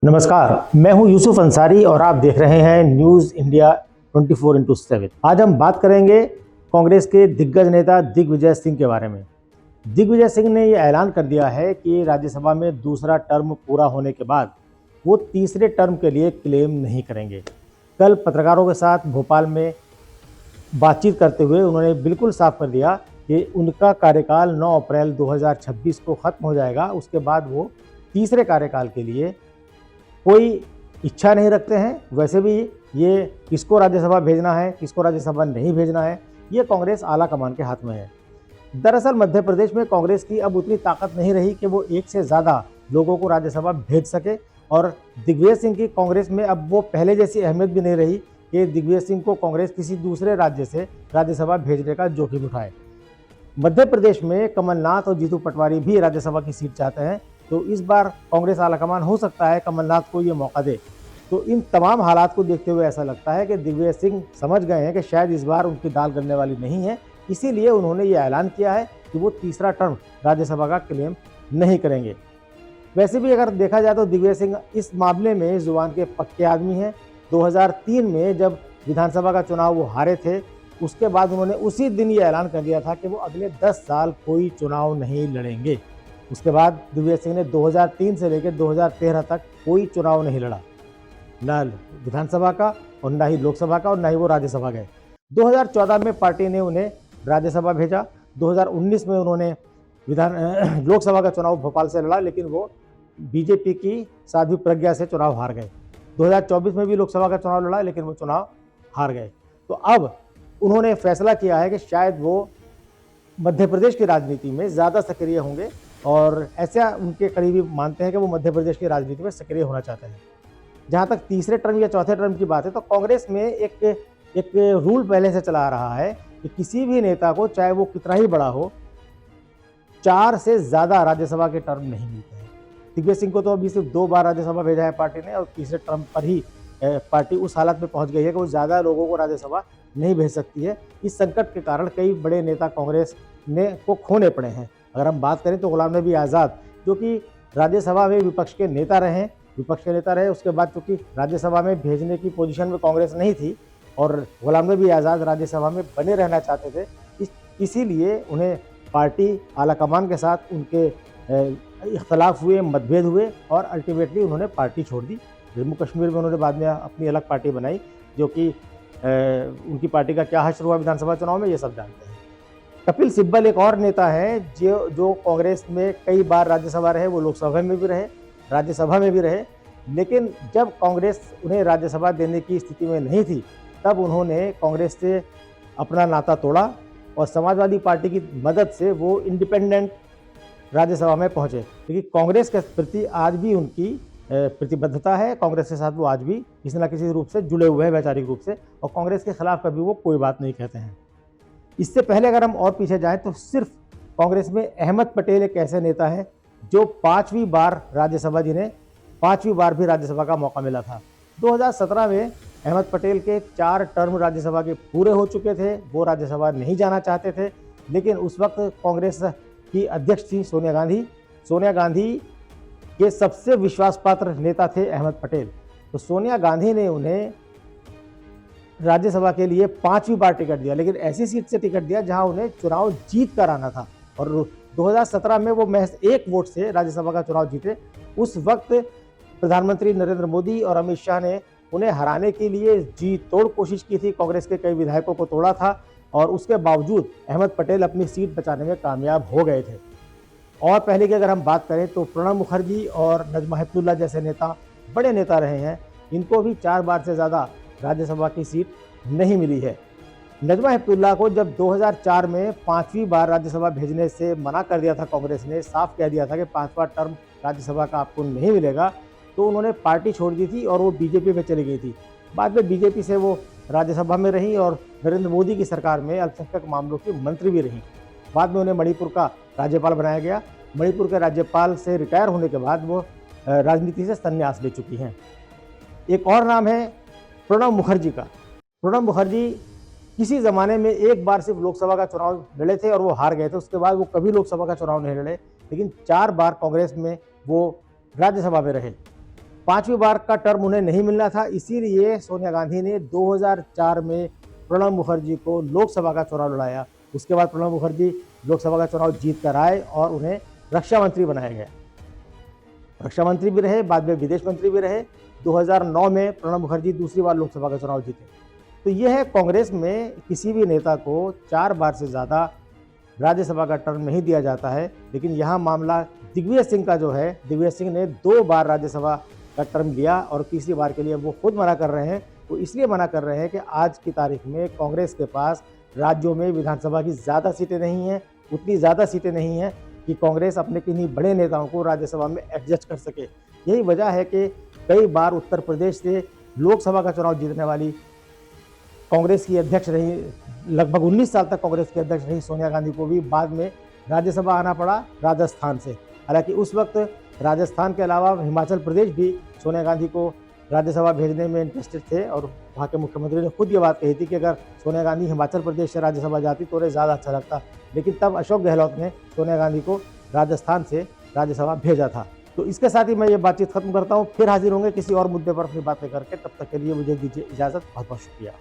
नमस्कार, मैं हूं यूसुफ अंसारी और आप देख रहे हैं न्यूज़ इंडिया 24x7। आज हम बात करेंगे कांग्रेस के दिग्गज नेता दिग्विजय सिंह के बारे में। दिग्विजय सिंह ने यह ऐलान कर दिया है कि राज्यसभा में दूसरा टर्म पूरा होने के बाद वो तीसरे टर्म के लिए क्लेम नहीं करेंगे। कल पत्रकारों के साथ भोपाल में बातचीत करते हुए उन्होंने बिल्कुल साफ कर दिया कि उनका कार्यकाल 9 अप्रैल 2026 को ख़त्म हो जाएगा। उसके बाद वो तीसरे कार्यकाल के लिए कोई इच्छा नहीं रखते हैं। वैसे भी ये किसको राज्यसभा भेजना है, किसको राज्यसभा नहीं भेजना है, ये कांग्रेस आला कमान के हाथ में है। दरअसल मध्य प्रदेश में कांग्रेस की अब उतनी ताकत नहीं रही कि वो एक से ज़्यादा लोगों को राज्यसभा भेज सके, और दिग्विजय सिंह की कांग्रेस में अब वो पहले जैसी अहमियत भी नहीं रही कि दिग्विजय सिंह को कांग्रेस किसी दूसरे राज्य से राज्यसभा भेजने का जोखिम उठाए। मध्य प्रदेश में कमलनाथ और जीतू पटवारी भी राज्यसभा की सीट चाहते हैं, तो इस बार कांग्रेस आलाकमान हो सकता है कमलनाथ को ये मौका दे। तो इन तमाम हालात को देखते हुए ऐसा लगता है कि दिग्विजय सिंह समझ गए हैं कि शायद इस बार उनकी दाल गलने वाली नहीं है, इसीलिए उन्होंने ये ऐलान किया है कि वो तीसरा टर्म राज्यसभा का क्लेम नहीं करेंगे। वैसे भी अगर देखा जाए तो दिग्विजय सिंह इस मामले में जुबान के पक्के आदमी हैं। 2003 में जब विधानसभा का चुनाव वो हारे थे, उसके बाद उन्होंने उसी दिन ये ऐलान कर दिया था कि वो अगले 10 साल कोई चुनाव नहीं लड़ेंगे। उसके बाद दिग्विजय सिंह ने 2003 से लेकर 2013 तक कोई चुनाव नहीं लड़ा, ना विधानसभा का और ना ही लोकसभा का, और ना ही वो राज्यसभा गए। 2014 में पार्टी ने उन्हें राज्यसभा भेजा। 2019 में उन्होंने लोकसभा का चुनाव भोपाल से लड़ा, लेकिन वो बीजेपी की साध्वी प्रज्ञा से चुनाव हार गए। 2024 में भी लोकसभा का चुनाव लड़ा, लेकिन वो चुनाव हार गए। तो अब उन्होंने फैसला किया है कि शायद वो मध्य प्रदेश की राजनीति में ज़्यादा सक्रिय होंगे, और ऐसा उनके करीबी मानते हैं कि वो मध्य प्रदेश की राजनीति में सक्रिय होना चाहते हैं। जहाँ तक तीसरे टर्म या चौथे टर्म की बात है, तो कांग्रेस में एक रूल पहले से चला आ रहा है कि किसी भी नेता को, चाहे वो कितना ही बड़ा हो, 4 से ज़्यादा राज्यसभा के टर्म नहीं मिलते हैं। दिग्विजय सिंह को तो अभी सिर्फ 2 बार राज्यसभा भेजा है पार्टी ने, और तीसरे टर्म पर ही पार्टी उस हालत में पहुंच गई है कि वो ज़्यादा लोगों को राज्यसभा नहीं भेज सकती है। इस संकट के कारण कई बड़े नेता कांग्रेस को खोने पड़े हैं। अगर हम बात करें तो गुलाम नबी आज़ाद, जो कि राज्यसभा में विपक्ष के नेता रहे, उसके बाद चूँकि राज्यसभा में भेजने की पोजीशन में कांग्रेस नहीं थी और गुलाम नबी आज़ाद राज्यसभा में बने रहना चाहते थे, इसीलिए उन्हें पार्टी आलाकमान के साथ उनके इख्तलाफ हुए, मतभेद हुए, और अल्टीमेटली उन्होंने पार्टी छोड़ दी। जम्मू कश्मीर में उन्होंने बाद में अपनी अलग पार्टी बनाई, जो कि उनकी पार्टी का क्या हश्र हुआ विधानसभा चुनाव में, ये सब जानते हैं। कपिल सिब्बल एक और नेता है जो कांग्रेस में कई बार राज्यसभा रहे, वो लोकसभा में भी रहे, राज्यसभा में भी रहे, लेकिन जब कांग्रेस उन्हें राज्यसभा देने की स्थिति में नहीं थी, तब उन्होंने कांग्रेस से अपना नाता तोड़ा और समाजवादी पार्टी की मदद से वो इंडिपेंडेंट राज्यसभा में पहुंचे। क्योंकि कांग्रेस के प्रति आज भी उनकी प्रतिबद्धता है, कांग्रेस के साथ वो आज भी किसी न किसी रूप से जुड़े हुए हैं, वैचारिक रूप से, और कांग्रेस के खिलाफ कभी वो कोई बात नहीं कहते हैं। इससे पहले अगर हम और पीछे जाएं तो सिर्फ कांग्रेस में अहमद पटेल एक ऐसे नेता हैं जो 5वीं बार राज्यसभा, जिन्हें 5वीं बार भी राज्यसभा का मौका मिला था। 2017 में अहमद पटेल के 4 टर्म राज्यसभा के पूरे हो चुके थे, वो राज्यसभा नहीं जाना चाहते थे, लेकिन उस वक्त कांग्रेस की अध्यक्ष थी सोनिया गांधी के सबसे विश्वास पात्र नेता थे अहमद पटेल। तो सोनिया गांधी ने उन्हें राज्यसभा के लिए 5वीं बार टिकट दिया, लेकिन ऐसी सीट से टिकट दिया जहां उन्हें चुनाव जीत कर आना था, और 2017 में वो महज 1 वोट से राज्यसभा का चुनाव जीते। उस वक्त प्रधानमंत्री नरेंद्र मोदी और अमित शाह ने उन्हें हराने के लिए जी तोड़ कोशिश की थी, कांग्रेस के कई विधायकों को तोड़ा था, और उसके बावजूद अहमद पटेल अपनी सीट बचाने में कामयाब हो गए थे। और पहले की अगर हम बात करें तो प्रणब मुखर्जी और नजमा हेपतुल्ला जैसे नेता बड़े नेता रहे हैं, इनको भी 4 बार से ज़्यादा राज्यसभा की सीट नहीं मिली है। नजमा हेपतुल्ला को जब 2004 में 5वीं बार राज्यसभा भेजने से मना कर दिया था कांग्रेस ने, साफ कह दिया था कि 5वां टर्म राज्यसभा का आपको नहीं मिलेगा, तो उन्होंने पार्टी छोड़ दी थी और वो बीजेपी में चली गई थी। बाद में बीजेपी से वो राज्यसभा में रही और नरेंद्र मोदी की सरकार में अल्पसंख्यक मामलों की मंत्री भी रही। बाद में उन्हें मणिपुर का राज्यपाल बनाया गया। मणिपुर के राज्यपाल से रिटायर होने के बाद वो राजनीति से संन्यास ले चुकी हैं। एक और नाम है प्रणब मुखर्जी का। प्रणब मुखर्जी किसी ज़माने में 1 बार सिर्फ लोकसभा का चुनाव लड़े थे और वो हार गए थे, उसके बाद वो कभी लोकसभा का चुनाव नहीं लड़े, लेकिन 4 बार कांग्रेस में वो राज्यसभा में रहे। 5वीं बार का टर्म उन्हें नहीं मिलना था, इसीलिए सोनिया गांधी ने 2004 में प्रणब मुखर्जी को लोकसभा का चुनाव लड़ाया। उसके बाद प्रणब मुखर्जी लोकसभा का चुनाव जीत कर आए और उन्हें रक्षा मंत्री बनाया गया। रक्षा मंत्री भी रहे, बाद में विदेश मंत्री भी रहे। 2009 में प्रणब मुखर्जी दूसरी बार लोकसभा का चुनाव जीते। तो यह है, कांग्रेस में किसी भी नेता को 4 बार से ज़्यादा राज्यसभा का टर्म नहीं दिया जाता है। लेकिन यहाँ मामला दिग्विजय सिंह का जो है, दिग्विजय सिंह ने 2 बार राज्यसभा का टर्म लिया और तीसरी बार के लिए वो खुद मना कर रहे हैं। वो इसलिए मना कर रहे हैं कि आज की तारीख में कांग्रेस के पास राज्यों में विधानसभा की ज़्यादा सीटें नहीं हैं, उतनी ज़्यादा सीटें नहीं हैं कि कांग्रेस अपने किन्हीं बड़े नेताओं को राज्यसभा में एडजस्ट कर सके। यही वजह है कि कई बार उत्तर प्रदेश से लोकसभा का चुनाव जीतने वाली कांग्रेस की अध्यक्ष रही, लगभग 19 साल तक कांग्रेस की अध्यक्ष रही सोनिया गांधी को भी बाद में राज्यसभा आना पड़ा राजस्थान से। हालांकि उस वक्त राजस्थान के अलावा हिमाचल प्रदेश भी सोनिया गांधी को राज्यसभा भेजने में इंटरेस्टेड थे और वहाँ के मुख्यमंत्री ने खुद ये बात कही थी कि अगर सोनिया गांधी हिमाचल प्रदेश से राज्यसभा जाती तो उन्हें ज़्यादा अच्छा लगता। लेकिन तब अशोक गहलोत ने सोनिया गांधी को राजस्थान से राज्यसभा भेजा था। तो इसके साथ ही मैं ये बातचीत खत्म करता हूँ। फिर हाजिर होंगे किसी और मुद्दे पर अपनी बातें करके। तब तक के लिए मुझे दीजिए इजाज़त। बहुत बहुत शुक्रिया।